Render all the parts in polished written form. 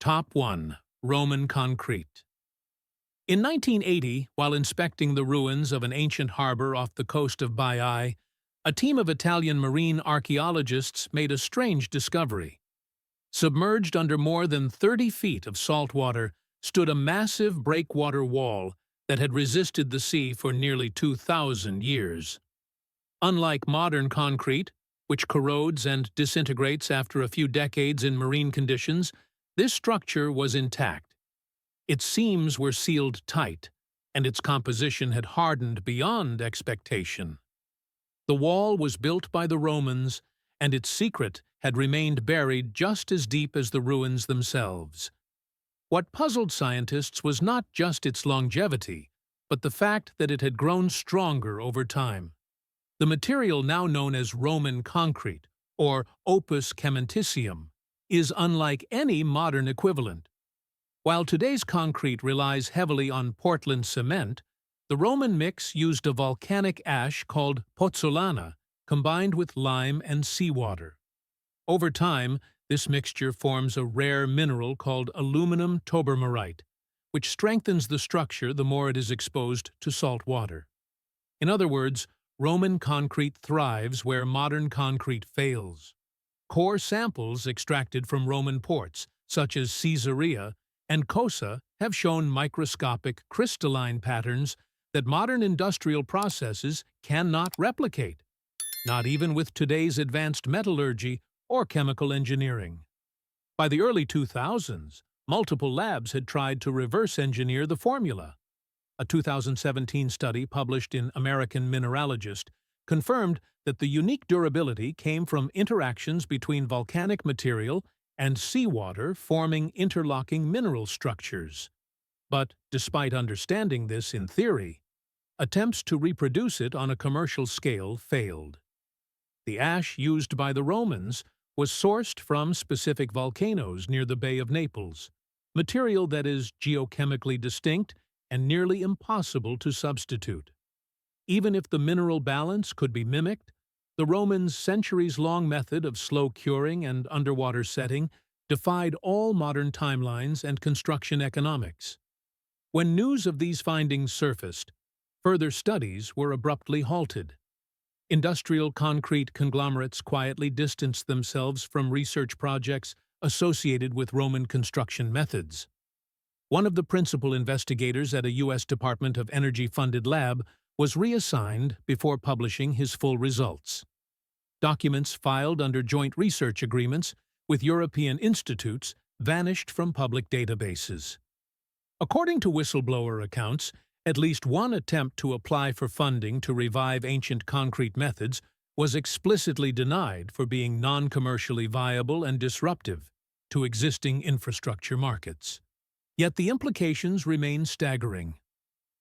Top 1. Roman concrete. In 1980, while inspecting the ruins of an ancient harbor off the coast of Baiae, a team of Italian marine archaeologists made a strange discovery. Submerged under more than 30 feet of salt water stood a massive breakwater wall that had resisted the sea for nearly 2,000 years. Unlike modern concrete, which corrodes and disintegrates after a few decades in marine conditions, this structure was intact. Its seams were sealed tight, and its composition had hardened beyond expectation. The wall was built by the Romans, and its secret had remained buried just as deep as the ruins themselves. What puzzled scientists was not just its longevity, but the fact that it had grown stronger over time. The material now known as Roman concrete, or opus caementicium, is unlike any modern equivalent. While today's concrete relies heavily on Portland cement, the Roman mix used a volcanic ash called pozzolana, combined with lime and seawater. Over time, this mixture forms a rare mineral called aluminum tobermarite, which strengthens the structure the more it is exposed to salt water. In other words, Roman concrete thrives where modern concrete fails. Core samples extracted from Roman ports, such as Caesarea and Cosa, have shown microscopic crystalline patterns that modern industrial processes cannot replicate, not even with today's advanced metallurgy or chemical engineering. By the early 2000s, multiple labs had tried to reverse engineer the formula. A 2017 study published in American Mineralogist confirmed that the unique durability came from interactions between volcanic material and seawater forming interlocking mineral structures. But despite understanding this in theory, attempts to reproduce it on a commercial scale failed. The ash used by the Romans was sourced from specific volcanoes near the Bay of Naples, material that is geochemically distinct and nearly impossible to substitute. Even if the mineral balance could be mimicked, the Romans' centuries-long method of slow curing and underwater setting defied all modern timelines and construction economics. When news of these findings surfaced, further studies were abruptly halted. Industrial concrete conglomerates quietly distanced themselves from research projects associated with Roman construction methods. One of the principal investigators at a U.S. Department of Energy-funded lab was reassigned before publishing his full results. Documents filed under joint research agreements with European institutes vanished from public databases. According to whistleblower accounts, at least one attempt to apply for funding to revive ancient concrete methods was explicitly denied for being non-commercially viable and disruptive to existing infrastructure markets. Yet the implications remain staggering.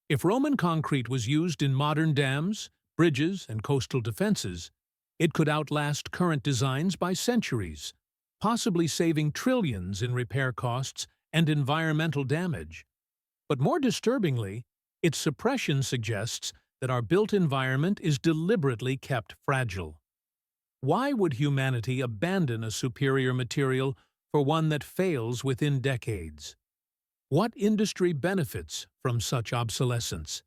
If Roman concrete was used in modern dams, bridges, and coastal defenses, it could outlast current designs by centuries, possibly saving trillions in repair costs and environmental damage. But more disturbingly, its suppression suggests that our built environment is deliberately kept fragile. Why would humanity abandon a superior material for one that fails within decades? What industry benefits from such obsolescence?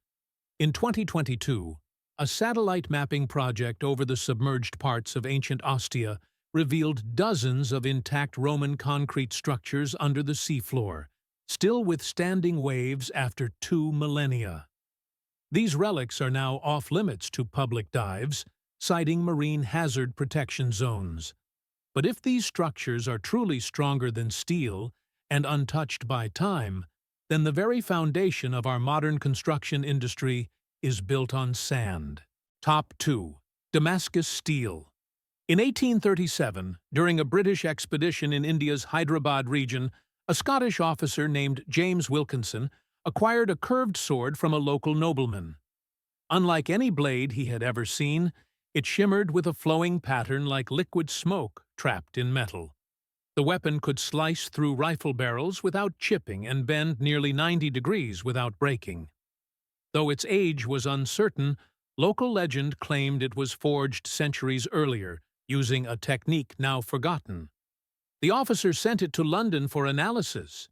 In 2022, a satellite mapping project over the submerged parts of ancient Ostia revealed dozens of intact Roman concrete structures under the seafloor, still withstanding waves after 2 millennia. These relics are now off-limits to public dives, citing marine hazard protection zones. But if these structures are truly stronger than steel and untouched by time, then the very foundation of our modern construction industry is built on sand. Top 2. Damascus steel. In 1837, during a British expedition in India's Hyderabad region, a Scottish officer named James Wilkinson acquired a curved sword from a local nobleman. Unlike any blade he had ever seen, it shimmered with a flowing pattern like liquid smoke trapped in metal. The weapon could slice through rifle barrels without chipping and bend nearly 90 degrees without breaking. Though its age was uncertain, local legend claimed it was forged centuries earlier, using a technique now forgotten. The officer sent it to London for analysis.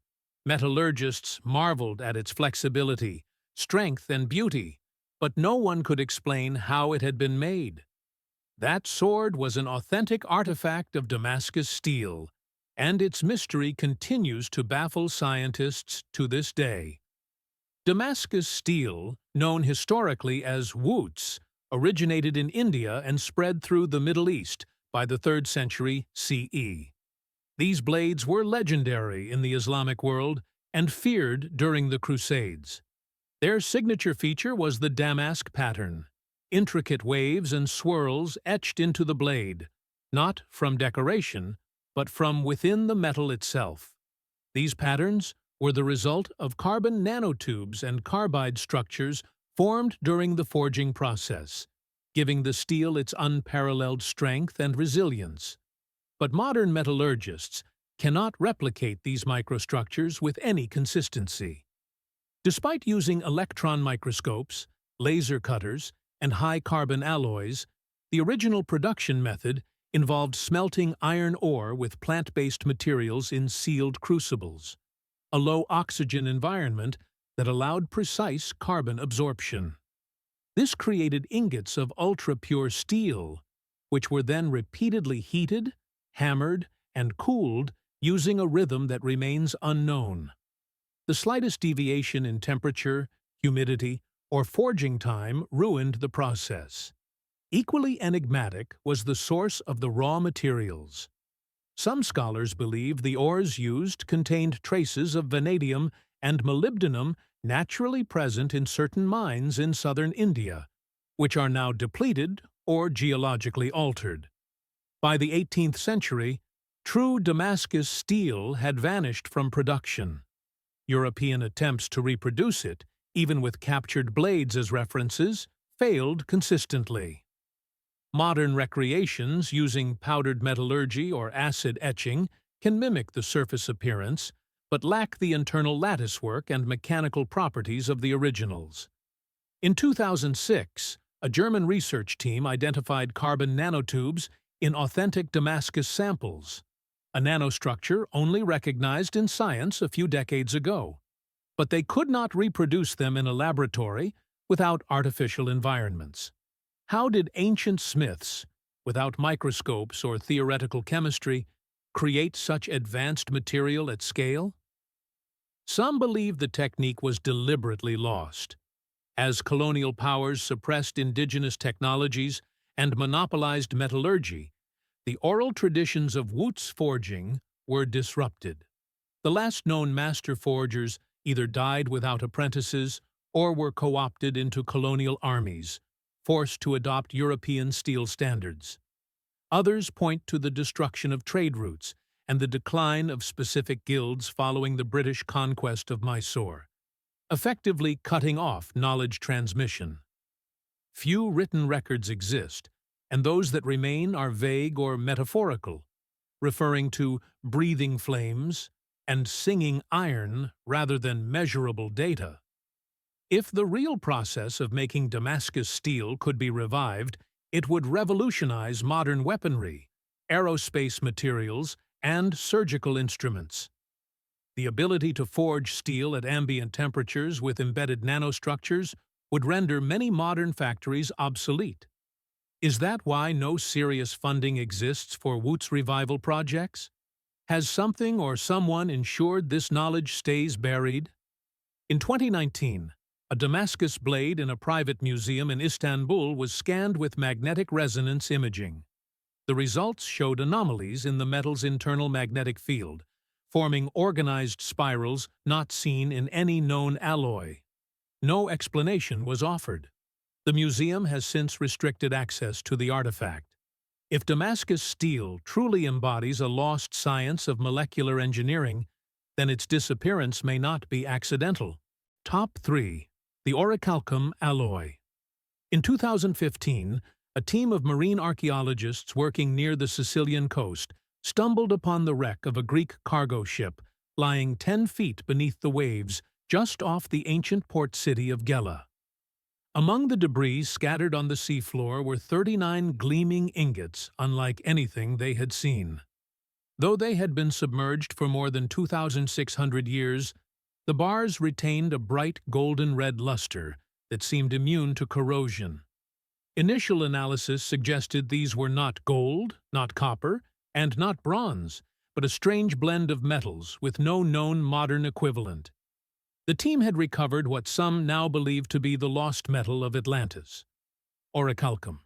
Metallurgists marveled at its flexibility, strength, and beauty, but no one could explain how it had been made. That sword was an authentic artifact of Damascus steel, and its mystery continues to baffle scientists to this day. Damascus steel, known historically as woots, originated in India and spread through the Middle East by the 3rd century CE. These blades were legendary in the Islamic world and feared during the Crusades. Their signature feature was the damask pattern, intricate waves and swirls etched into the blade, not from decoration, but from within the metal itself. These patterns were the result of carbon nanotubes and carbide structures formed during the forging process, giving the steel its unparalleled strength and resilience. But modern metallurgists cannot replicate these microstructures with any consistency. Despite using electron microscopes, laser cutters, and high-carbon alloys, the original production method involved smelting iron ore with plant-based materials in sealed crucibles, a low-oxygen environment that allowed precise carbon absorption. This created ingots of ultra-pure steel, which were then repeatedly heated, hammered, and cooled using a rhythm that remains unknown. The slightest deviation in temperature, humidity, or forging time ruined the process. Equally enigmatic was the source of the raw materials. Some scholars believe the ores used contained traces of vanadium and molybdenum naturally present in certain mines in southern India, which are now depleted or geologically altered. By the 18th century, true Damascus steel had vanished from production. European attempts to reproduce it, even with captured blades as references, failed consistently. Modern recreations using powdered metallurgy or acid etching can mimic the surface appearance, but lack the internal latticework and mechanical properties of the originals. In 2006, a German research team identified carbon nanotubes in authentic Damascus samples, a nanostructure only recognized in science a few decades ago. But they could not reproduce them in a laboratory without artificial environments. How did ancient smiths, without microscopes or theoretical chemistry, create such advanced material at scale? Some believe the technique was deliberately lost. As colonial powers suppressed indigenous technologies and monopolized metallurgy, the oral traditions of Wootz forging were disrupted. The last known master forgers either died without apprentices or were co-opted into colonial armies, forced to adopt European steel standards. Others point to the destruction of trade routes and the decline of specific guilds following the British conquest of Mysore, effectively cutting off knowledge transmission. Few written records exist, and those that remain are vague or metaphorical, referring to breathing flames and singing iron rather than measurable data. If the real process of making Damascus steel could be revived, it would revolutionize modern weaponry, aerospace materials, and surgical instruments. The ability to forge steel at ambient temperatures with embedded nanostructures would render many modern factories obsolete. Is that why no serious funding exists for Wootz revival projects? Has something or someone ensured this knowledge stays buried? In 2019, a Damascus blade in a private museum in Istanbul was scanned with magnetic resonance imaging. The results showed anomalies in the metal's internal magnetic field, forming organized spirals not seen in any known alloy. No explanation was offered. The museum has since restricted access to the artifact. If Damascus steel truly embodies a lost science of molecular engineering, then its disappearance may not be accidental. Top 3. The orichalcum alloy. In 2015, a team of marine archaeologists working near the Sicilian coast stumbled upon the wreck of a Greek cargo ship lying 10 feet beneath the waves just off the ancient port city of Gela. Among the debris scattered on the seafloor were 39 gleaming ingots unlike anything they had seen. Though they had been submerged for more than 2,600 years, the bars retained a bright golden-red luster that seemed immune to corrosion. Initial analysis suggested these were not gold, not copper, and not bronze, but a strange blend of metals with no known modern equivalent. The team had recovered what some now believe to be the lost metal of Atlantis, orichalcum,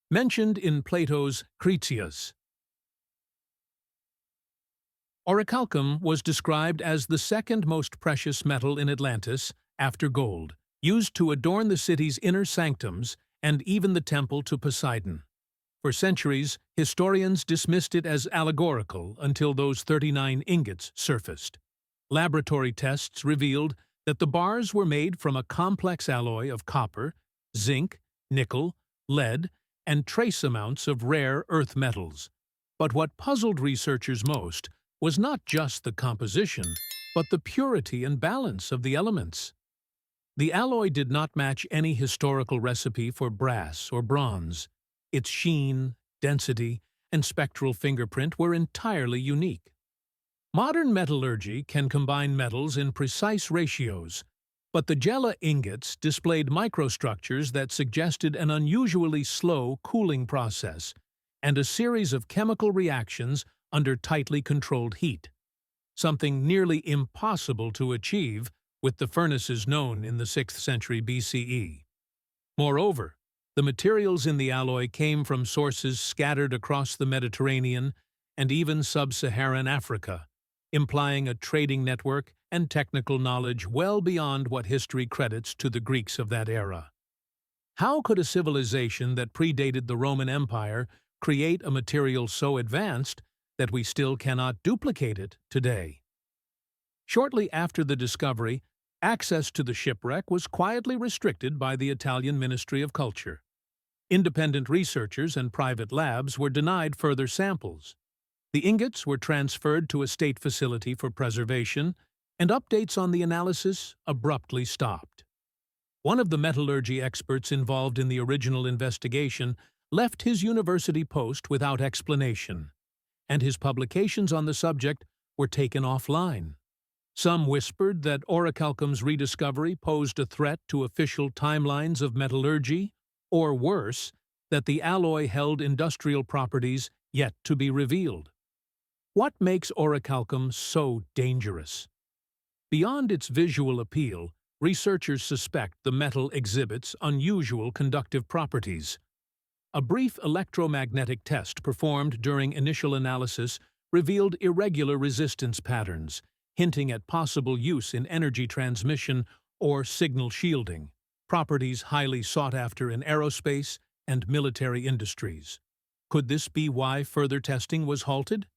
mentioned in Plato's Critias. Orichalcum was described as the second most precious metal in Atlantis, after gold, used to adorn the city's inner sanctums and even the temple to Poseidon. For centuries, historians dismissed it as allegorical until those 39 ingots surfaced. Laboratory tests revealed that the bars were made from a complex alloy of copper, zinc, nickel, lead, and trace amounts of rare earth metals. But what puzzled researchers most was not just the composition, but the purity and balance of the elements. The alloy did not match any historical recipe for brass or bronze. Its sheen, density, and spectral fingerprint were entirely unique. Modern metallurgy can combine metals in precise ratios, but the Gela ingots displayed microstructures that suggested an unusually slow cooling process and a series of chemical reactions under tightly controlled heat, something nearly impossible to achieve with the furnaces known in the 6th century BCE. Moreover, the materials in the alloy came from sources scattered across the Mediterranean and even sub-Saharan Africa, implying a trading network and technical knowledge well beyond what history credits to the Greeks of that era. How could a civilization that predated the Roman Empire create a material so advanced that we still cannot duplicate it today? Shortly after the discovery, access to the shipwreck was quietly restricted by the Italian Ministry of Culture. Independent researchers and private labs were denied further samples. The ingots were transferred to a state facility for preservation, and updates on the analysis abruptly stopped. One of the metallurgy experts involved in the original investigation left his university post without explanation, and his publications on the subject were taken offline. Some whispered that orichalcum's rediscovery posed a threat to official timelines of metallurgy, or worse, that the alloy held industrial properties yet to be revealed. What makes orichalcum so dangerous? Beyond its visual appeal, researchers suspect the metal exhibits unusual conductive properties. A brief electromagnetic test performed during initial analysis revealed irregular resistance patterns, hinting at possible use in energy transmission or signal shielding, properties highly sought after in aerospace and military industries. Could this be why further testing was halted?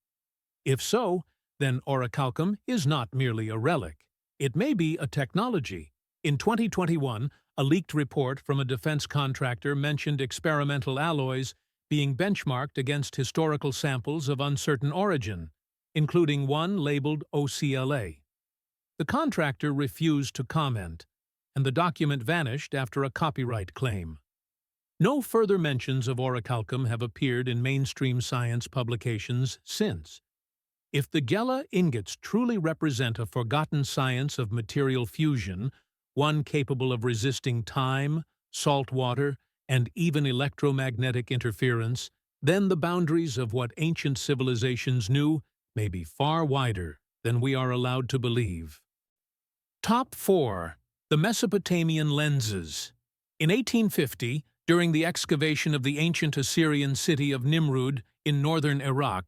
If so, then orichalcum is not merely a relic. It may be a technology. In 2021, a leaked report from a defense contractor mentioned experimental alloys being benchmarked against historical samples of uncertain origin, including one labeled OCLA. The contractor refused to comment, and the document vanished after a copyright claim. No further mentions of orichalcum have appeared in mainstream science publications since. If the Gela ingots truly represent a forgotten science of material fusion, one capable of resisting time, salt water, and even electromagnetic interference, then the boundaries of what ancient civilizations knew may be far wider than we are allowed to believe. Top 4. The Mesopotamian lenses. In 1850, during the excavation of the ancient Assyrian city of Nimrud in northern Iraq,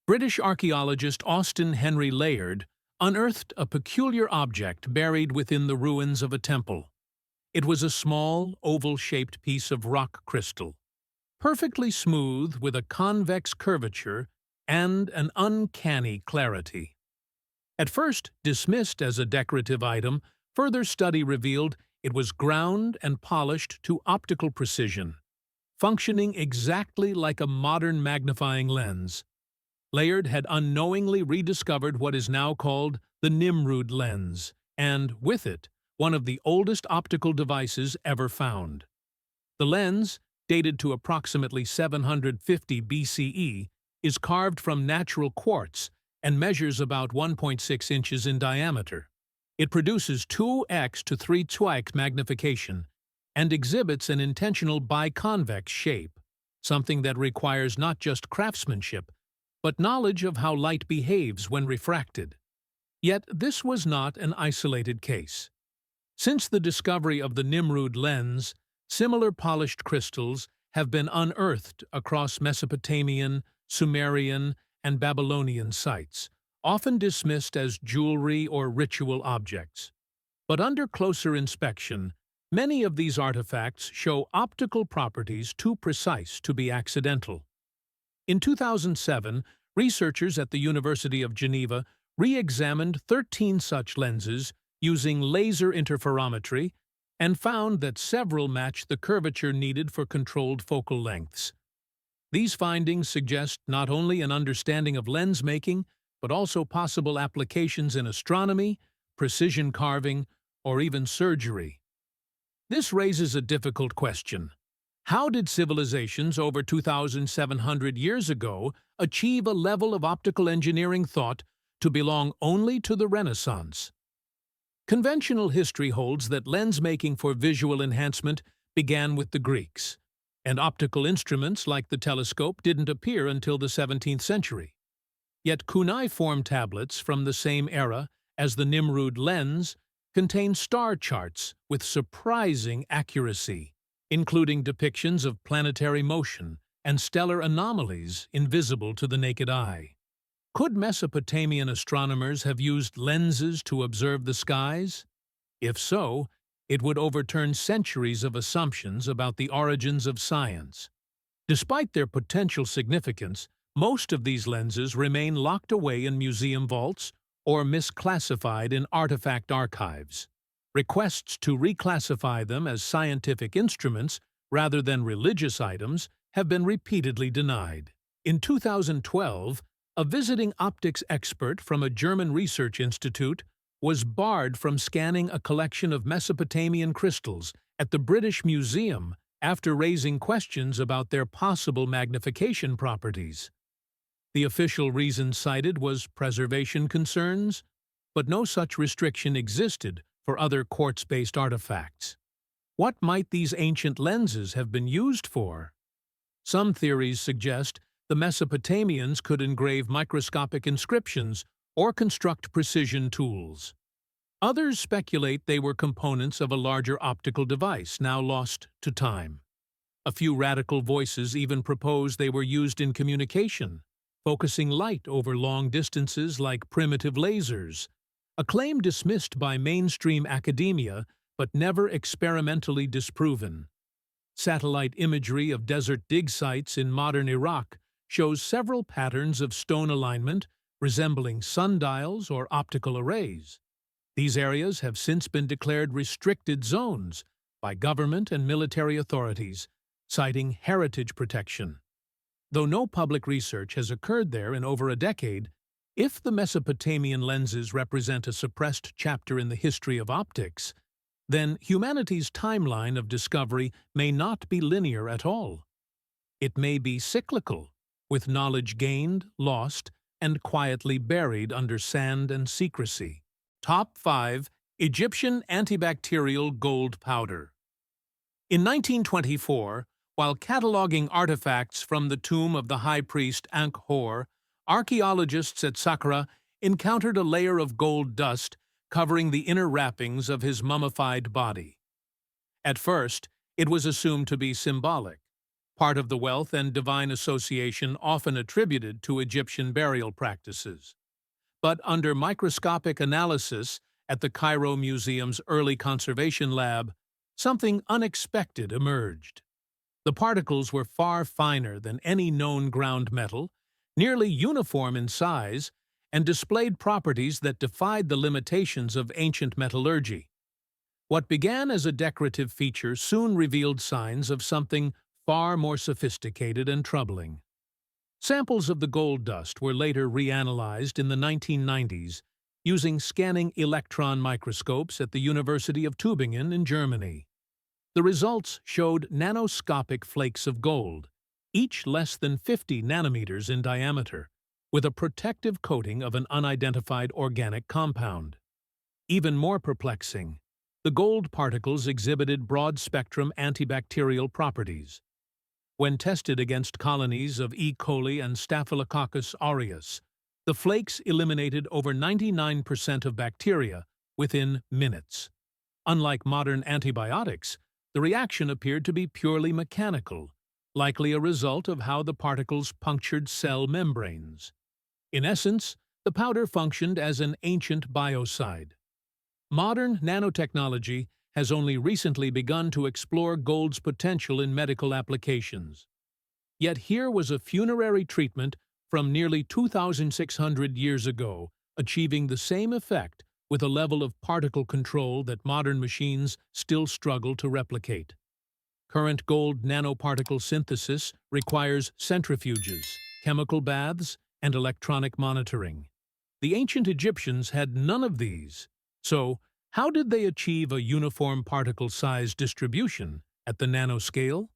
British archaeologist Austen Henry Layard unearthed a peculiar object buried within the ruins of a temple. It was a small, oval-shaped piece of rock crystal, perfectly smooth with a convex curvature and an uncanny clarity. At first dismissed as a decorative item, further study revealed it was ground and polished to optical precision, functioning exactly like a modern magnifying lens. Layard had unknowingly rediscovered what is now called the Nimrud lens, and, with it, one of the oldest optical devices ever found. The lens, dated to approximately 750 BCE, is carved from natural quartz and measures about 1.6 inches in diameter. It produces 2x to 3x magnification and exhibits an intentional biconvex shape, something that requires not just craftsmanship, but knowledge of how light behaves when refracted. Yet this was not an isolated case. Since the discovery of the Nimrud lens, similar polished crystals have been unearthed across Mesopotamian, Sumerian, and Babylonian sites, often dismissed as jewelry or ritual objects. But under closer inspection, many of these artifacts show optical properties too precise to be accidental. In 2007, researchers at the University of Geneva re-examined 13 such lenses using laser interferometry and found that several match the curvature needed for controlled focal lengths. These findings suggest not only an understanding of lens making, but also possible applications in astronomy, precision carving, or even surgery. This raises a difficult question. How did civilizations over 2,700 years ago achieve a level of optical engineering thought to belong only to the Renaissance? Conventional history holds that lens making for visual enhancement began with the Greeks, and optical instruments like the telescope didn't appear until the 17th century. Yet cuneiform tablets from the same era as the Nimrud lens contain star charts with surprising accuracy, including depictions of planetary motion and stellar anomalies invisible to the naked eye. Could Mesopotamian astronomers have used lenses to observe the skies? If so, it would overturn centuries of assumptions about the origins of science. Despite their potential significance, most of these lenses remain locked away in museum vaults or misclassified in artifact archives. Requests to reclassify them as scientific instruments rather than religious items have been repeatedly denied. In 2012, a visiting optics expert from a German research institute was barred from scanning a collection of Mesopotamian crystals at the British Museum after raising questions about their possible magnification properties. The official reason cited was preservation concerns, but no such restriction existed for other quartz-based artifacts. What might these ancient lenses have been used for? Some theories suggest the Mesopotamians could engrave microscopic inscriptions or construct precision tools. Others speculate they were components of a larger optical device now lost to time. A few radical voices even propose they were used in communication, focusing light over long distances like primitive lasers, a claim dismissed by mainstream academia but never experimentally disproven. Satellite imagery of desert dig sites in modern Iraq shows several patterns of stone alignment resembling sundials or optical arrays. These areas have since been declared restricted zones by government and military authorities, citing heritage protection. Though no public research has occurred there in over a decade, if the Mesopotamian lenses represent a suppressed chapter in the history of optics, then humanity's timeline of discovery may not be linear at all. It may be cyclical, with knowledge gained, lost, and quietly buried under sand and secrecy. Top 5. Egyptian Antibacterial Gold Powder. In 1924, while cataloging artifacts from the tomb of the high priest Ankh-Hor, archaeologists at Saqqara encountered a layer of gold dust covering the inner wrappings of his mummified body. At first, it was assumed to be symbolic, part of the wealth and divine association often attributed to Egyptian burial practices. But under microscopic analysis at the Cairo Museum's early conservation lab, something unexpected emerged. The particles were far finer than any known ground metal, nearly uniform in size, and displayed properties that defied the limitations of ancient metallurgy. What began as a decorative feature soon revealed signs of something far more sophisticated and troubling. Samples of the gold dust were later reanalyzed in the 1990s using scanning electron microscopes at the University of Tübingen in Germany. The results showed nanoscopic flakes of gold, each less than 50 nanometers in diameter, with a protective coating of an unidentified organic compound. Even more perplexing, the gold particles exhibited broad-spectrum antibacterial properties. When tested against colonies of E. coli and Staphylococcus aureus, the flakes eliminated over 99% of bacteria within minutes. Unlike modern antibiotics, the reaction appeared to be purely mechanical, likely a result of how the particles punctured cell membranes. In essence, the powder functioned as an ancient biocide. Modern nanotechnology has only recently begun to explore gold's potential in medical applications. Yet here was a funerary treatment from nearly 2,600 years ago, achieving the same effect with a level of particle control that modern machines still struggle to replicate. Current gold nanoparticle synthesis requires centrifuges, chemical baths, and electronic monitoring. The ancient Egyptians had none of these. So, how did they achieve a uniform particle size distribution at the nanoscale?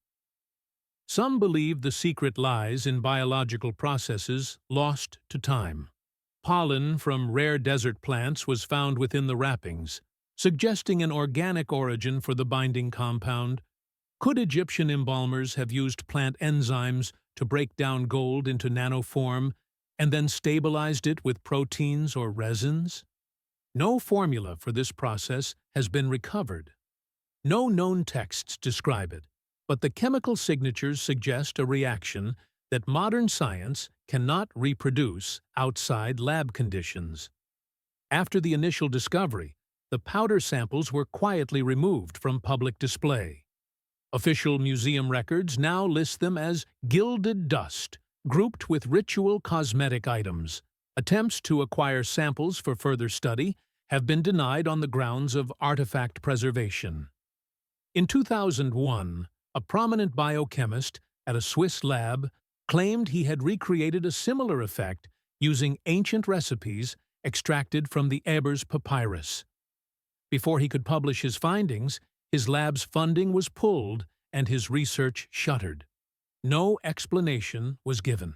Some believe the secret lies in biological processes lost to time. Pollen from rare desert plants was found within the wrappings, suggesting an organic origin for the binding compound. Could Egyptian embalmers have used plant enzymes to break down gold into nanoform and then stabilized it with proteins or resins? No formula for this process has been recovered. No known texts describe it, but the chemical signatures suggest a reaction that modern science cannot reproduce outside lab conditions. After the initial discovery, the powder samples were quietly removed from public display. Official museum records now list them as gilded dust, grouped with ritual cosmetic items. Attempts to acquire samples for further study have been denied on the grounds of artifact preservation. In 2001, a prominent biochemist at a Swiss lab claimed he had recreated a similar effect using ancient recipes extracted from the Ebers papyrus. Before he could publish his findings, his lab's funding was pulled and his research shuttered. No explanation was given.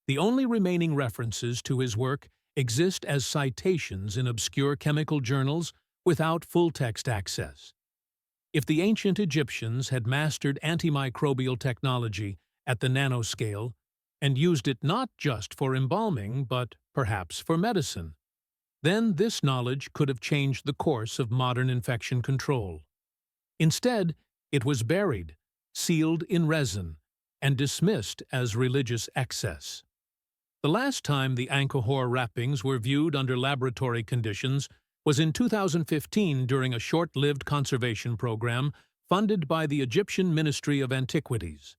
The only remaining references to his work exist as citations in obscure chemical journals without full-text access. If the ancient Egyptians had mastered antimicrobial technology at the nanoscale and used it not just for embalming but perhaps for medicine, then this knowledge could have changed the course of modern infection control. Instead, it was buried, sealed in resin, and dismissed as religious excess. The last time the Angkor wrappings were viewed under laboratory conditions was in 2015 during a short-lived conservation program funded by the Egyptian Ministry of Antiquities.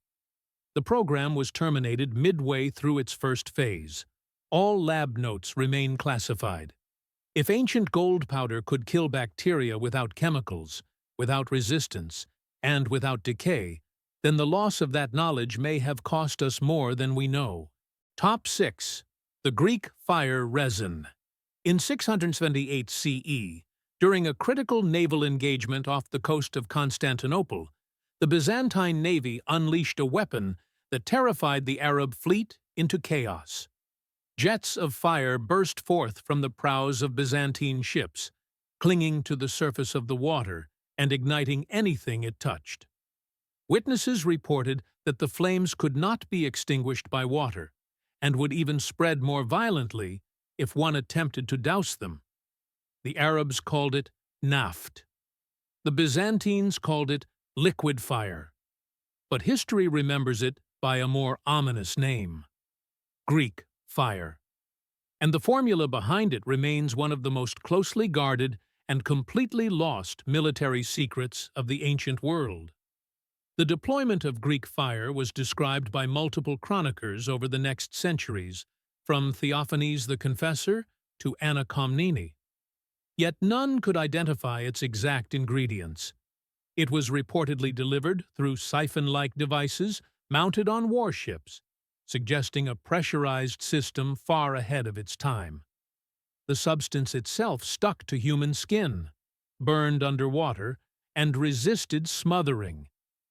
The program was terminated midway through its first phase. All lab notes remain classified. If ancient gold powder could kill bacteria without chemicals, without resistance, and without decay, then the loss of that knowledge may have cost us more than we know. Top 6. The Greek fire resin. In 678 CE, during a critical naval engagement off the coast of Constantinople, the Byzantine navy unleashed a weapon that terrified the Arab fleet into chaos. Jets of fire burst forth from the prows of Byzantine ships, clinging to the surface of the water and igniting anything it touched. Witnesses reported that the flames could not be extinguished by water, and would even spread more violently if one attempted to douse them. The Arabs called it naft. The Byzantines called it liquid fire. But history remembers it by a more ominous name: Greek fire. And the formula behind it remains one of the most closely guarded and completely lost military secrets of the ancient world. The deployment of Greek fire was described by multiple chroniclers over the next centuries, from Theophanes the Confessor to Anna Komnene. Yet none could identify its exact ingredients. It was reportedly delivered through siphon-like devices mounted on warships, suggesting a pressurized system far ahead of its time. The substance itself stuck to human skin, burned underwater, and resisted smothering,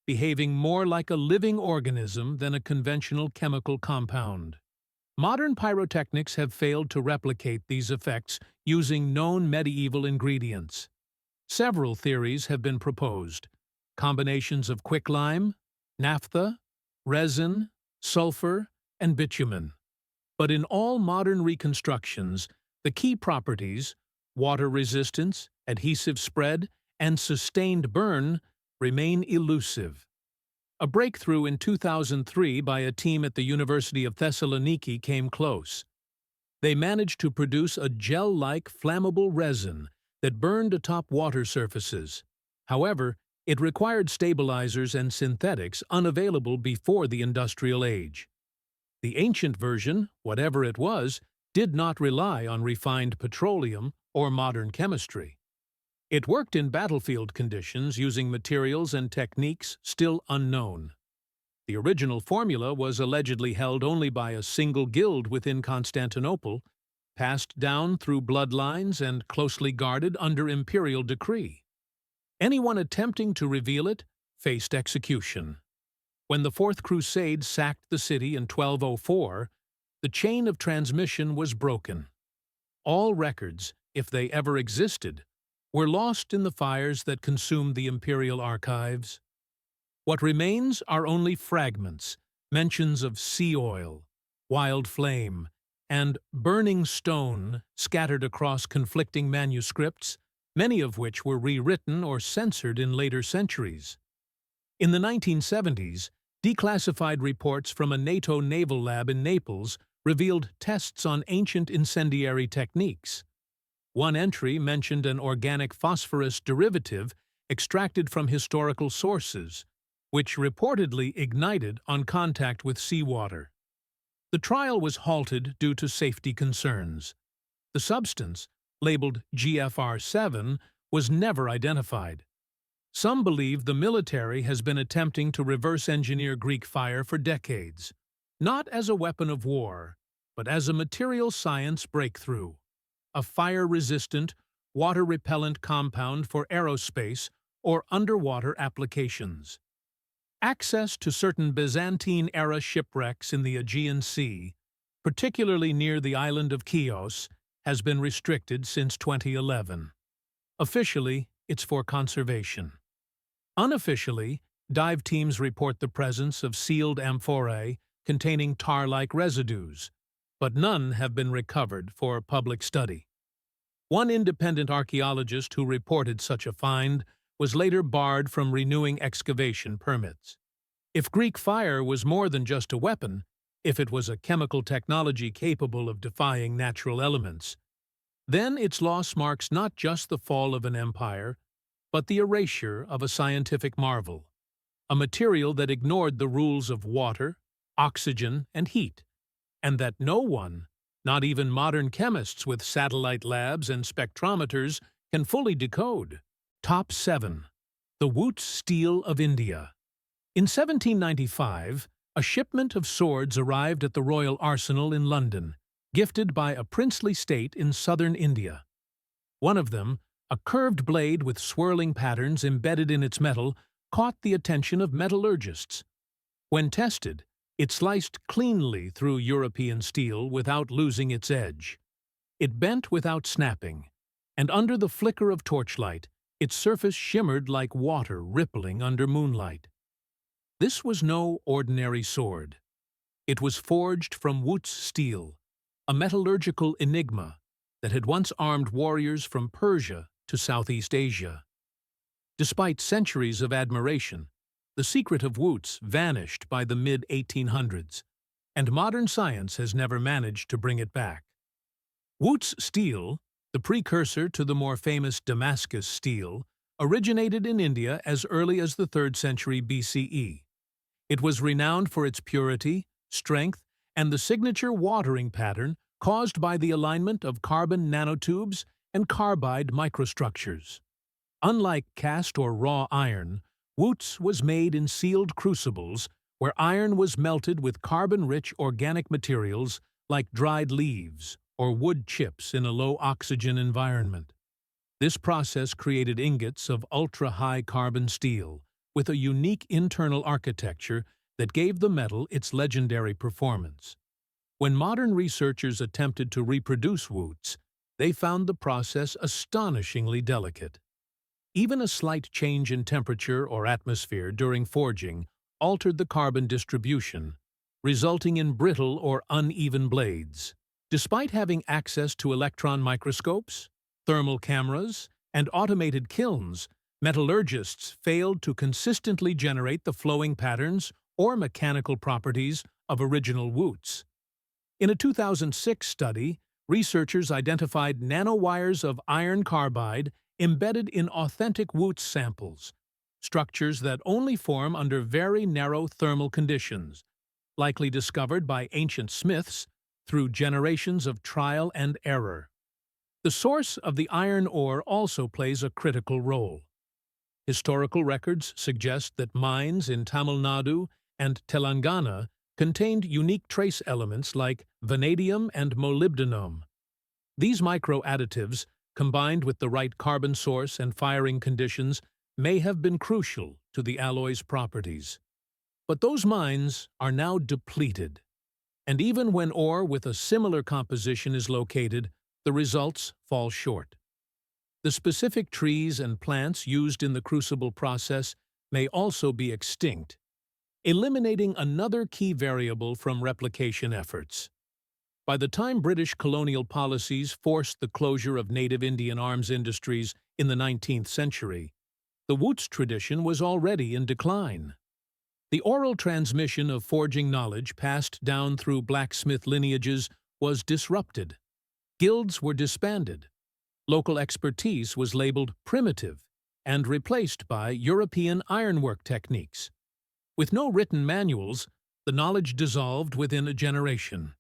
behaving more like a living organism than a conventional chemical compound. Modern pyrotechnics have failed to replicate these effects using known medieval ingredients. Several theories have been proposed: combinations of quicklime, naphtha, resin, sulfur, and bitumen. But in all modern reconstructions, the key properties, water resistance, adhesive spread, and sustained burn, remain elusive. A breakthrough in 2003 by a team at the University of Thessaloniki came close. They managed to produce a gel-like flammable resin that burned atop water surfaces. However, it required stabilizers and synthetics unavailable before the industrial age. The ancient version, whatever it was, did not rely on refined petroleum or modern chemistry. It worked in battlefield conditions using materials and techniques still unknown. The original formula was allegedly held only by a single guild within Constantinople, passed down through bloodlines and closely guarded under imperial decree. Anyone attempting to reveal it faced execution. When the Fourth Crusade sacked the city in 1204, the chain of transmission was broken. All records, if they ever existed, were lost in the fires that consumed the imperial archives. What remains are only fragments, mentions of sea oil, wild flame, and burning stone scattered across conflicting manuscripts, many of which were rewritten or censored in later centuries. In the 1970s, declassified reports from a NATO naval lab in Naples revealed tests on ancient incendiary techniques. One entry mentioned an organic phosphorus derivative extracted from historical sources, which reportedly ignited on contact with seawater. The trial was halted due to safety concerns. The substance, labeled GFR7, was never identified. Some believe the military has been attempting to reverse-engineer Greek fire for decades, not as a weapon of war, but as a material science breakthrough, a fire-resistant, water-repellent compound for aerospace or underwater applications. Access to certain Byzantine-era shipwrecks in the Aegean Sea, particularly near the island of Chios, has been restricted since 2011. Officially, it's for conservation. Unofficially, dive teams report the presence of sealed amphorae containing tar-like residues, but none have been recovered for public study. One independent archaeologist who reported such a find was later barred from renewing excavation permits. If Greek fire was more than just a weapon, if it was a chemical technology capable of defying natural elements, then its loss marks not just the fall of an empire, but the erasure of a scientific marvel, a material that ignored the rules of water, oxygen, and heat, and that no one, not even modern chemists with satellite labs and spectrometers, can fully decode. Top 7. The Wootz Steel of India. In 1795, a shipment of swords arrived at the Royal Arsenal in London, gifted by a princely state in southern India. One of them, a curved blade with swirling patterns embedded in its metal, caught the attention of metallurgists. When tested, it sliced cleanly through European steel without losing its edge. It bent without snapping, and under the flicker of torchlight, its surface shimmered like water rippling under moonlight. This was no ordinary sword. It was forged from Wootz steel, a metallurgical enigma that had once armed warriors from Persia to Southeast Asia. Despite centuries of admiration, the secret of Wootz vanished by the mid-1800s, and modern science has never managed to bring it back. Wootz steel, the precursor to the more famous Damascus steel, originated in India as early as the 3rd century BCE. It was renowned for its purity, strength, and the signature watering pattern caused by the alignment of carbon nanotubes and carbide microstructures. Unlike cast or raw iron, Wootz was made in sealed crucibles where iron was melted with carbon-rich organic materials like dried leaves or wood chips in a low-oxygen environment. This process created ingots of ultra-high carbon steel, with a unique internal architecture that gave the metal its legendary performance. When modern researchers attempted to reproduce woots, they found the process astonishingly delicate. Even a slight change in temperature or atmosphere during forging altered the carbon distribution, resulting in brittle or uneven blades. Despite having access to electron microscopes, thermal cameras, and automated kilns, metallurgists failed to consistently generate the flowing patterns or mechanical properties of original woots. In a 2006 study, researchers identified nanowires of iron carbide embedded in authentic woots samples, structures that only form under very narrow thermal conditions, likely discovered by ancient smiths through generations of trial and error. The source of the iron ore also plays a critical role. Historical records suggest that mines in Tamil Nadu and Telangana contained unique trace elements like vanadium and molybdenum. These micro-additives, combined with the right carbon source and firing conditions, may have been crucial to the alloy's properties. But those mines are now depleted, and even when ore with a similar composition is located, the results fall short. The specific trees and plants used in the crucible process may also be extinct, eliminating another key variable from replication efforts. By the time British colonial policies forced the closure of native Indian arms industries in the 19th century, the woots tradition was already in decline. The oral transmission of forging knowledge passed down through blacksmith lineages was disrupted. Guilds were disbanded. Local expertise was labeled primitive and replaced by European ironwork techniques. With no written manuals, the knowledge dissolved within a generation.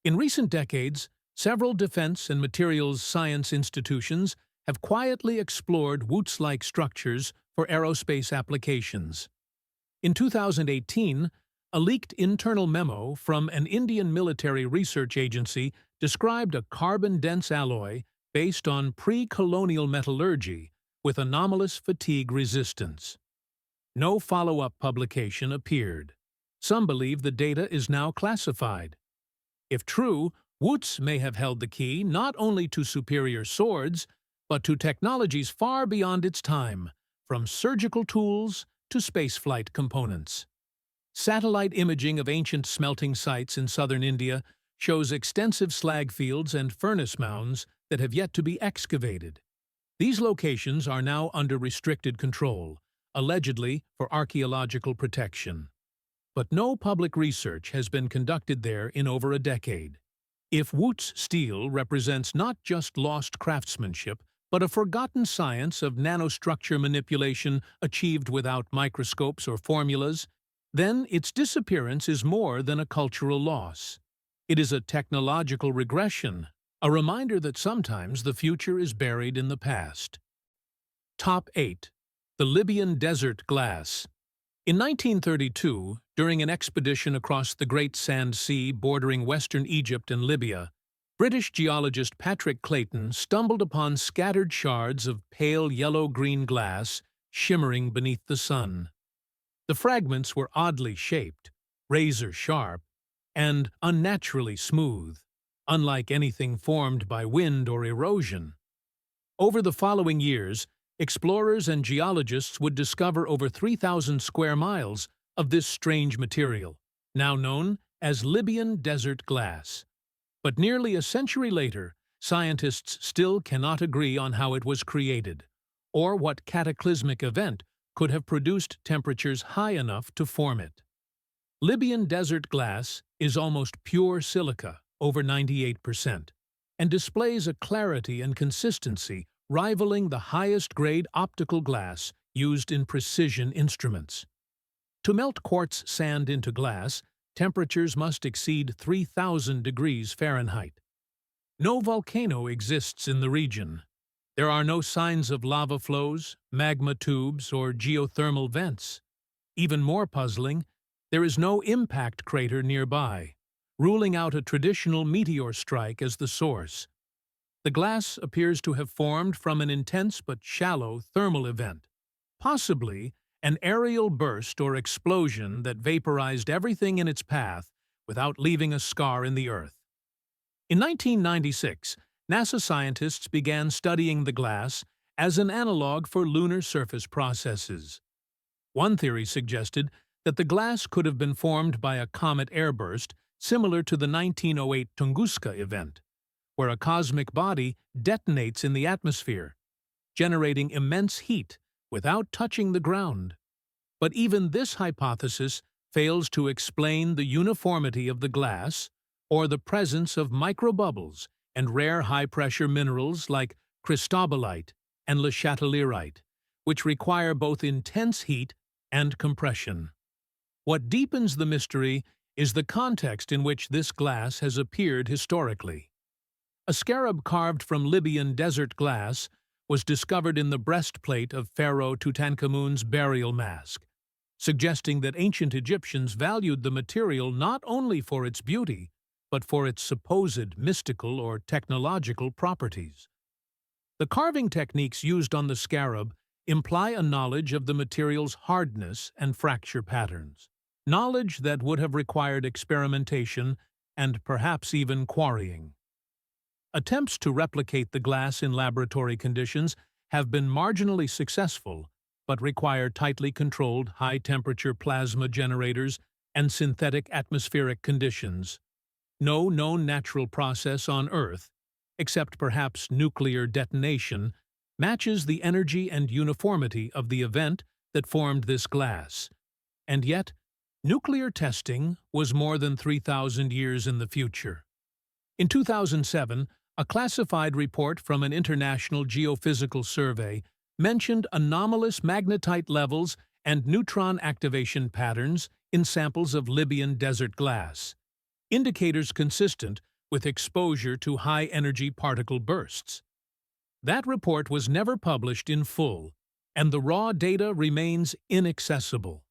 In recent decades, several defense and materials science institutions have quietly explored woots-like structures for aerospace applications. In 2018, a leaked internal memo from an Indian military research agency described a carbon-dense alloy based on pre-colonial metallurgy with anomalous fatigue resistance. No follow-up publication appeared. Some believe the data is now classified. If true, woots may have held the key not only to superior swords, but to technologies far beyond its time, from surgical tools to spaceflight components. Satellite imaging of ancient smelting sites in southern India shows extensive slag fields and furnace mounds that have yet to be excavated. These locations are now under restricted control, allegedly for archaeological protection. But no public research has been conducted there in over a decade. If woots steel represents not just lost craftsmanship, but a forgotten science of nanostructure manipulation achieved without microscopes or formulas, then its disappearance is more than a cultural loss. It is a technological regression, a reminder that sometimes the future is buried in the past. Top 8. The Libyan Desert Glass. In 1932, during an expedition across the Great Sand Sea bordering western Egypt and Libya, British geologist Patrick Clayton stumbled upon scattered shards of pale yellow-green glass shimmering beneath the sun. The fragments were oddly shaped, razor-sharp, and unnaturally smooth, unlike anything formed by wind or erosion. Over the following years, explorers and geologists would discover over 3,000 square miles of this strange material, now known as Libyan desert glass. But nearly a century later, scientists still cannot agree on how it was created, or what cataclysmic event could have produced temperatures high enough to form it. Libyan desert glass is almost pure silica, over 98%, and displays a clarity and consistency rivaling the highest-grade optical glass used in precision instruments. To melt quartz sand into glass, temperatures must exceed 3,000 degrees Fahrenheit. No volcano exists in the region. There are no signs of lava flows, magma tubes, or geothermal vents. Even more puzzling, there is no impact crater nearby, ruling out a traditional meteor strike as the source. The glass appears to have formed from an intense but shallow thermal event, possibly an aerial burst or explosion that vaporized everything in its path without leaving a scar in the Earth. In 1996, NASA scientists began studying the glass as an analog for lunar surface processes. One theory suggested that the glass could have been formed by a comet airburst similar to the 1908 Tunguska event, where a cosmic body detonates in the atmosphere, generating immense heat without touching the ground. But even this hypothesis fails to explain the uniformity of the glass or the presence of microbubbles and rare high-pressure minerals like cristobalite and le chatelierite, which require both intense heat and compression. What deepens the mystery is the context in which this glass has appeared historically. A scarab carved from Libyan desert glass was discovered in the breastplate of Pharaoh Tutankhamun's burial mask, suggesting that ancient Egyptians valued the material not only for its beauty, but for its supposed mystical or technological properties. The carving techniques used on the scarab imply a knowledge of the material's hardness and fracture patterns, knowledge that would have required experimentation and perhaps even quarrying. Attempts to replicate the glass in laboratory conditions have been marginally successful, but require tightly controlled high-temperature plasma generators and synthetic atmospheric conditions. No known natural process on Earth, except perhaps nuclear detonation, matches the energy and uniformity of the event that formed this glass. And yet, nuclear testing was more than 3,000 years in the future. In 2007, a classified report from an international geophysical survey mentioned anomalous magnetite levels and neutron activation patterns in samples of Libyan desert glass, indicators consistent with exposure to high-energy particle bursts. That report was never published in full, and the raw data remains inaccessible.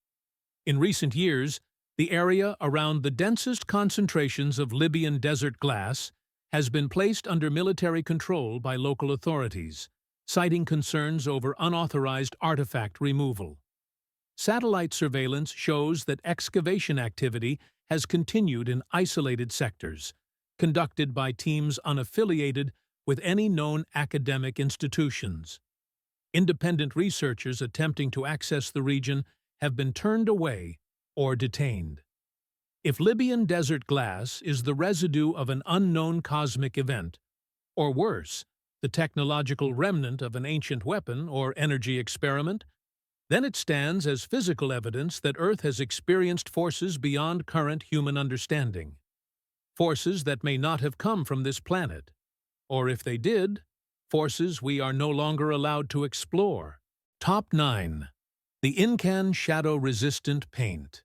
In recent years, the area around the densest concentrations of Libyan desert glass has been placed under military control by local authorities, citing concerns over unauthorized artifact removal. Satellite surveillance shows that excavation activity has continued in isolated sectors, conducted by teams unaffiliated with any known academic institutions. Independent researchers attempting to access the region have been turned away or detained. If Libyan desert glass is the residue of an unknown cosmic event, or worse, the technological remnant of an ancient weapon or energy experiment, then it stands as physical evidence that Earth has experienced forces beyond current human understanding. Forces that may not have come from this planet, or if they did, forces we are no longer allowed to explore. Top 9. The Incan Shadow-Resistant Paint.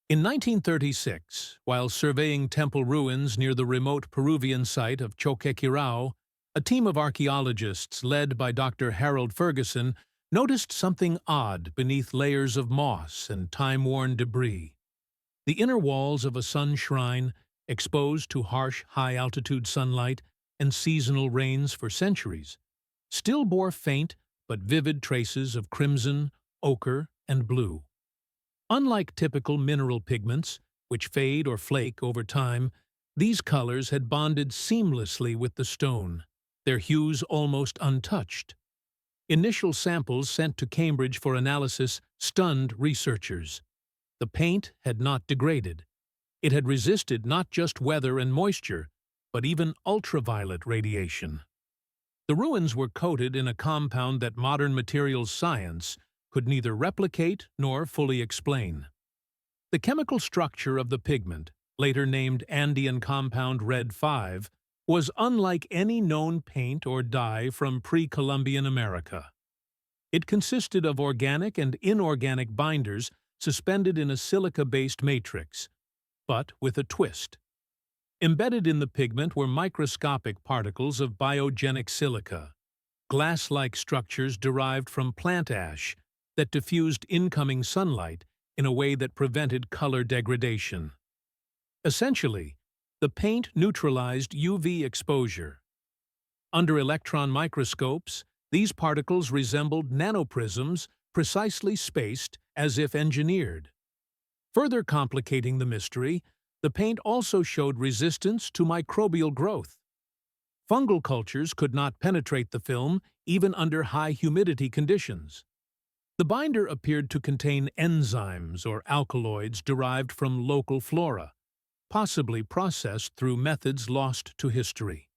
In 1936, while surveying temple ruins near the remote Peruvian site of Choquequirao, a team of archaeologists led by Dr. Harold Ferguson noticed something odd beneath layers of moss and time-worn debris. The inner walls of a sun shrine, exposed to harsh, high-altitude sunlight and seasonal rains for centuries, still bore faint but vivid traces of crimson, ochre, and blue. Unlike typical mineral pigments, which fade or flake over time, these colors had bonded seamlessly with the stone, their hues almost untouched. Initial samples sent to Cambridge for analysis stunned researchers. The paint had not degraded. It had resisted not just weather and moisture, but even ultraviolet radiation. The ruins were coated in a compound that modern materials science could neither replicate nor fully explain. The chemical structure of the pigment, later named Andean Compound Red 5, was unlike any known paint or dye from pre-Columbian America. It consisted of organic and inorganic binders suspended in a silica-based matrix, but with a twist. Embedded in the pigment were microscopic particles of biogenic silica, glass-like structures derived from plant ash that diffused incoming sunlight in a way that prevented color degradation. Essentially, the paint neutralized UV exposure. Under electron microscopes, these particles resembled nanoprisms precisely spaced as if engineered. Further complicating the mystery, the paint also showed resistance to microbial growth. Fungal cultures could not penetrate the film even under high humidity conditions. The binder appeared to contain enzymes or alkaloids derived from local flora, possibly processed through methods lost to history.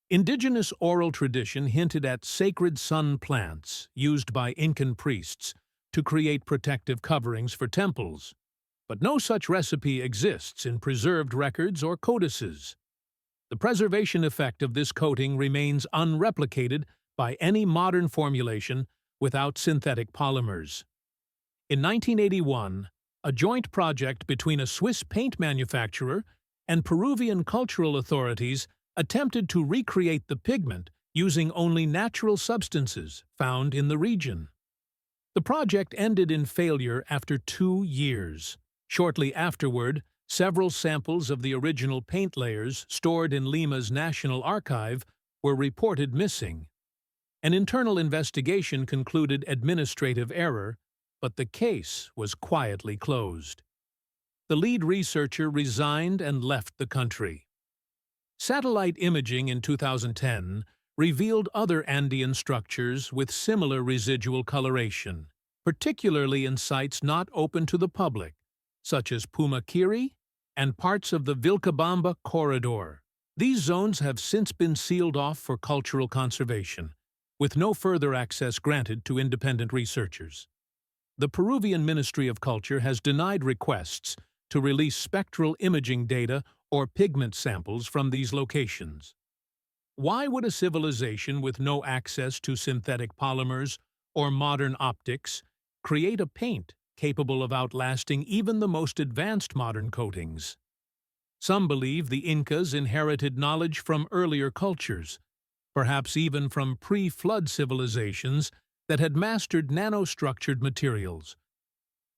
Indigenous oral tradition hinted at sacred sun plants used by Incan priests to create protective coverings for temples, but no such recipe exists in preserved records or codices. The preservation effect of this coating remains unreplicated by any modern formulation without synthetic polymers. In 1981, a joint project between a Swiss paint manufacturer and Peruvian cultural authorities attempted to recreate the pigment using only natural substances found in the region. The project ended in failure after 2 years. Shortly afterward, several samples of the original paint layers stored in Lima's National Archive were reported missing. An internal investigation concluded administrative error, but the case was quietly closed. The lead researcher resigned and left the country. Satellite imaging in 2010 revealed other Andean structures with similar residual coloration, particularly in sites not open to the public, such as Pumaquiri and parts of the Vilcabamba corridor. These zones have since been sealed off for cultural conservation, with no further access granted to independent researchers. The Peruvian Ministry of Culture has denied requests to release spectral imaging data or pigment samples from these locations. Why would a civilization with no access to synthetic polymers or modern optics create a paint capable of outlasting even the most advanced modern coatings? Some believe the Incas inherited knowledge from earlier cultures, perhaps even from pre-flood civilizations that had mastered nanostructured materials.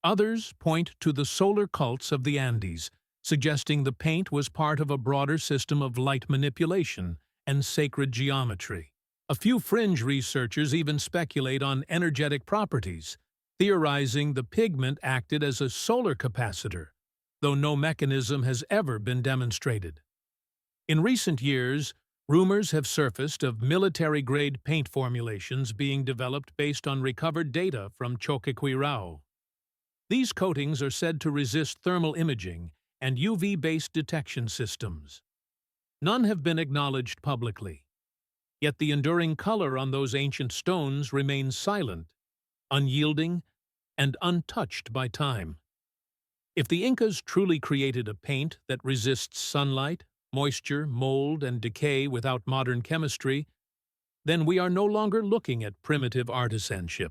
Others point to the solar cults of the Andes, suggesting the paint was part of a broader system of light manipulation and sacred geometry. A few fringe researchers even speculate on energetic properties, theorizing the pigment acted as a solar capacitor, though no mechanism has ever been demonstrated. In recent years, rumors have surfaced of military-grade paint formulations being developed based on recovered data from Choqquequirao. These coatings are said to resist thermal imaging and UV-based detection systems. None have been acknowledged publicly, yet the enduring color on those ancient stones remains silent, unyielding, and untouched by time. If the Incas truly created a paint that resists sunlight, moisture, mold, and decay without modern chemistry, then we are no longer looking at primitive artisanship.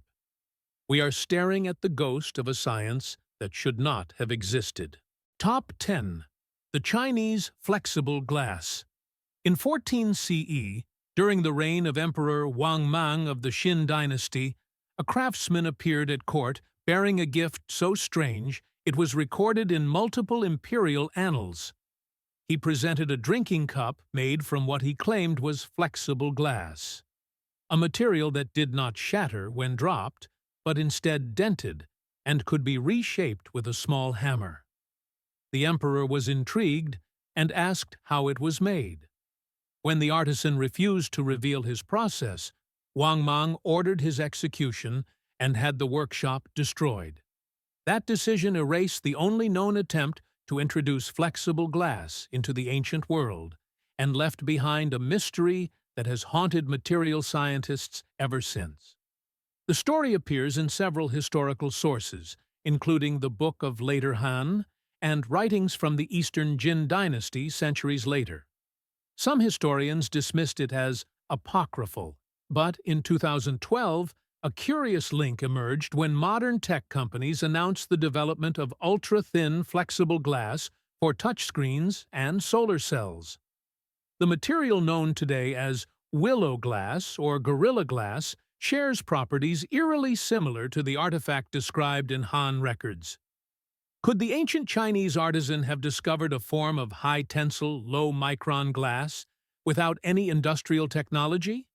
We are staring at the ghost of a science that should not have existed. Top 10. The Chinese Flexible Glass. In 14 CE, during the reign of Emperor Wang Mang of the Qin dynasty, a craftsman appeared at court bearing a gift so strange it was recorded in multiple imperial annals. He presented a drinking cup made from what he claimed was flexible glass, a material that did not shatter when dropped, but instead dented and could be reshaped with a small hammer. The emperor was intrigued and asked how it was made. When the artisan refused to reveal his process, Wang Mang ordered his execution and had the workshop destroyed. That decision erased the only known attempt to introduce flexible glass into the ancient world and left behind a mystery that has haunted material scientists ever since. The story appears in several historical sources, including the Book of Later Han and writings from the Eastern Jin dynasty centuries later. Some historians dismissed it as apocryphal, but in 2012, a curious link emerged when modern tech companies announced the development of ultra-thin flexible glass for touchscreens and solar cells. The material known today as willow glass or gorilla glass shares properties eerily similar to the artifact described in Han records. Could the ancient Chinese artisan have discovered a form of high-tensile, low-micron glass without any industrial technology?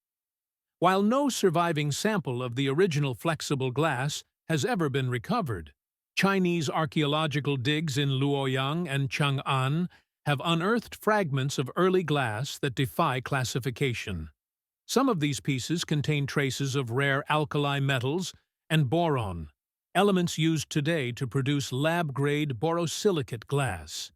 While no surviving sample of the original flexible glass has ever been recovered, Chinese archaeological digs in Luoyang and Chang'an have unearthed fragments of early glass that defy classification. Some of these pieces contain traces of rare alkali metals and boron, elements used today to produce lab-grade borosilicate glass.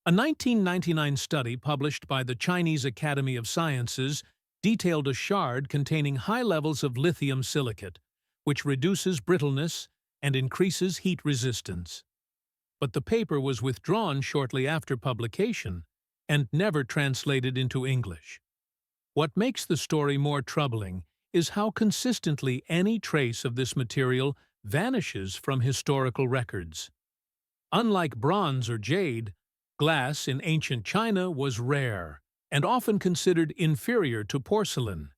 A 1999 study published by the Chinese Academy of Sciences detailed a shard containing high levels of lithium silicate, which reduces brittleness and increases heat resistance. But the paper was withdrawn shortly after publication and never translated into English. What makes the story more troubling is how consistently any trace of this material vanishes from historical records. Unlike bronze or jade, glass in ancient China was rare and often considered inferior to porcelain.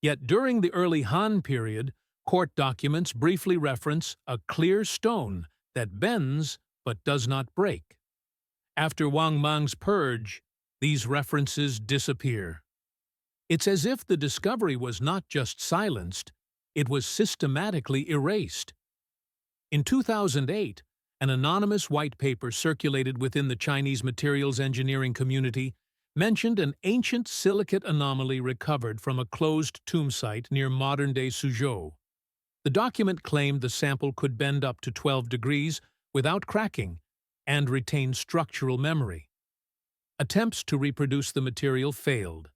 Yet during the early Han period, court documents briefly reference a clear stone that bends but does not break. After Wang Mang's purge, these references disappear. It's as if the discovery was not just silenced, it was systematically erased. In 2008, an anonymous white paper circulated within the Chinese materials engineering community mentioned an ancient silicate anomaly recovered from a closed tomb site near modern-day Suzhou. The document claimed the sample could bend up to 12 degrees without cracking and retain structural memory. Attempts to reproduce the material failed,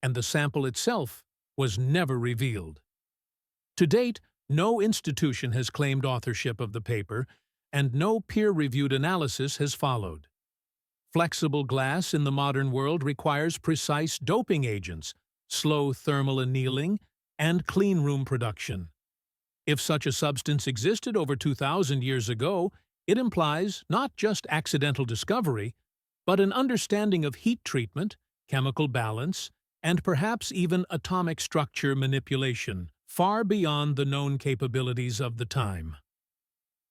and the sample itself was never revealed. To date, no institution has claimed authorship of the paper, and no peer-reviewed analysis has followed. Flexible glass in the modern world requires precise doping agents, slow thermal annealing, and clean room production. If such a substance existed over 2,000 years ago, it implies not just accidental discovery, but an understanding of heat treatment, chemical balance, and perhaps even atomic structure manipulation, far beyond the known capabilities of the time.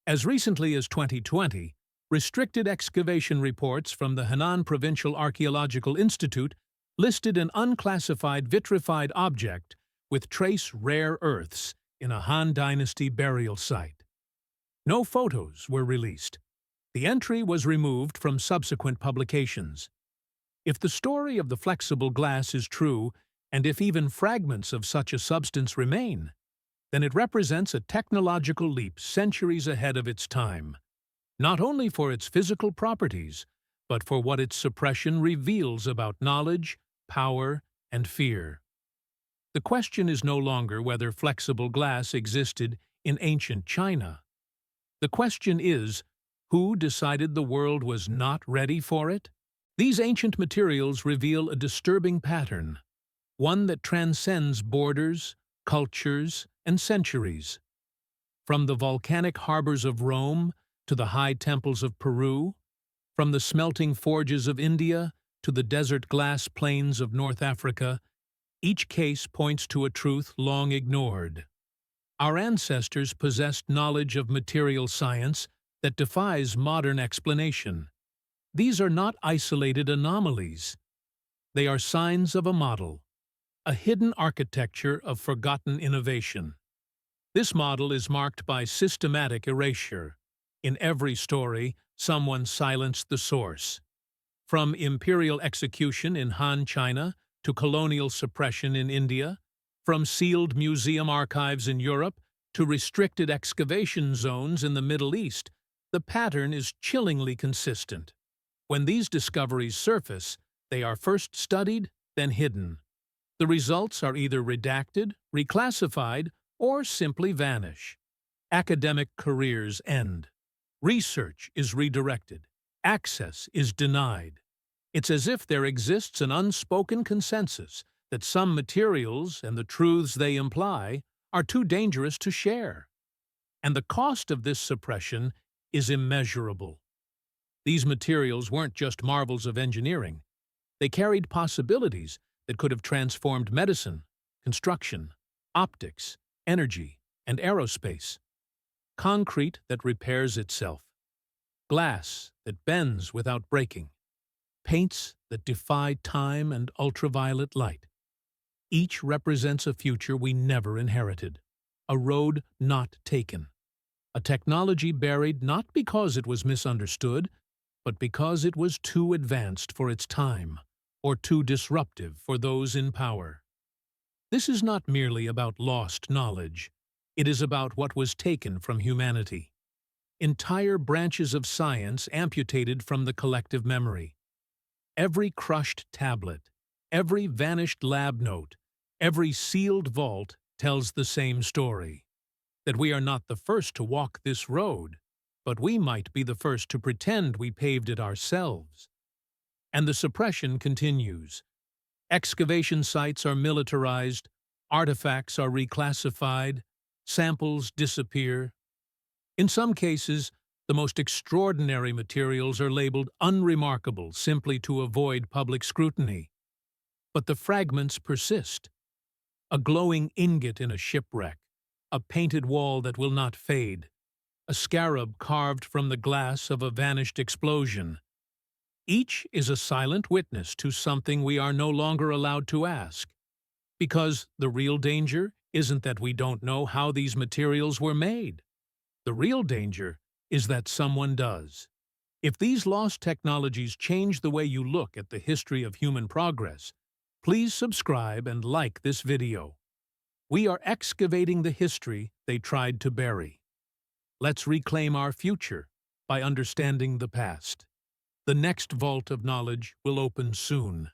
As recently as 2020, restricted excavation reports from the Henan Provincial Archaeological Institute listed an unclassified vitrified object with trace rare earths in a Han Dynasty burial site. No photos were released. The entry was removed from subsequent publications. If the story of the flexible glass is true, and if even fragments of such a substance remain, then it represents a technological leap centuries ahead of its time, not only for its physical properties, but for what its suppression reveals about knowledge, power, and fear. The question is no longer whether flexible glass existed in ancient China. The question is, who decided the world was not ready for it? These ancient materials reveal a disturbing pattern, one that transcends borders, cultures, and centuries. From the volcanic harbors of Rome to the high temples of Peru, from the smelting forges of India to the desert glass plains of North Africa, each case points to a truth long ignored. Our ancestors possessed knowledge of material science that defies modern explanation. These are not isolated anomalies. They are signs of a model, a hidden architecture of forgotten innovation. This model is marked by systematic erasure. In every story, someone silenced the source. From imperial execution in Han China to colonial suppression in India, from sealed museum archives in Europe to restricted excavation zones in the Middle East, the pattern is chillingly consistent. When these discoveries surface, they are first studied, then hidden. The results are either redacted, reclassified, or simply vanish. Academic careers end. Research is redirected. Access is denied. It's as if there exists an unspoken consensus that some materials and the truths they imply are too dangerous to share. And the cost of this suppression is immeasurable. These materials weren't just marvels of engineering. They carried possibilities that could have transformed medicine, construction, optics, energy, and aerospace. Concrete that repairs itself. Glass that bends without breaking. Paints that defy time and ultraviolet light. Each represents a future we never inherited, a road not taken, a technology buried not because it was misunderstood, but because it was too advanced for its time, or too disruptive for those in power. This is not merely about lost knowledge. It is about what was taken from humanity. Entire branches of science amputated from the collective memory. Every crushed tablet, every vanished lab note, every sealed vault tells the same story. That we are not the first to walk this road, but we might be the first to pretend we paved it ourselves. And the suppression continues. Excavation sites are militarized, artifacts are reclassified, samples disappear. In some cases, the most extraordinary materials are labeled unremarkable simply to avoid public scrutiny. But the fragments persist. A glowing ingot in a shipwreck, a painted wall that will not fade, a scarab carved from the glass of a vanished explosion. Each is a silent witness to something we are no longer allowed to ask. Because the real danger isn't that we don't know how these materials were made. The real danger is that someone does. If these lost technologies change the way you look at the history of human progress, please subscribe and like this video. We are excavating the history they tried to bury. Let's reclaim our future by understanding the past. The next vault of knowledge will open soon.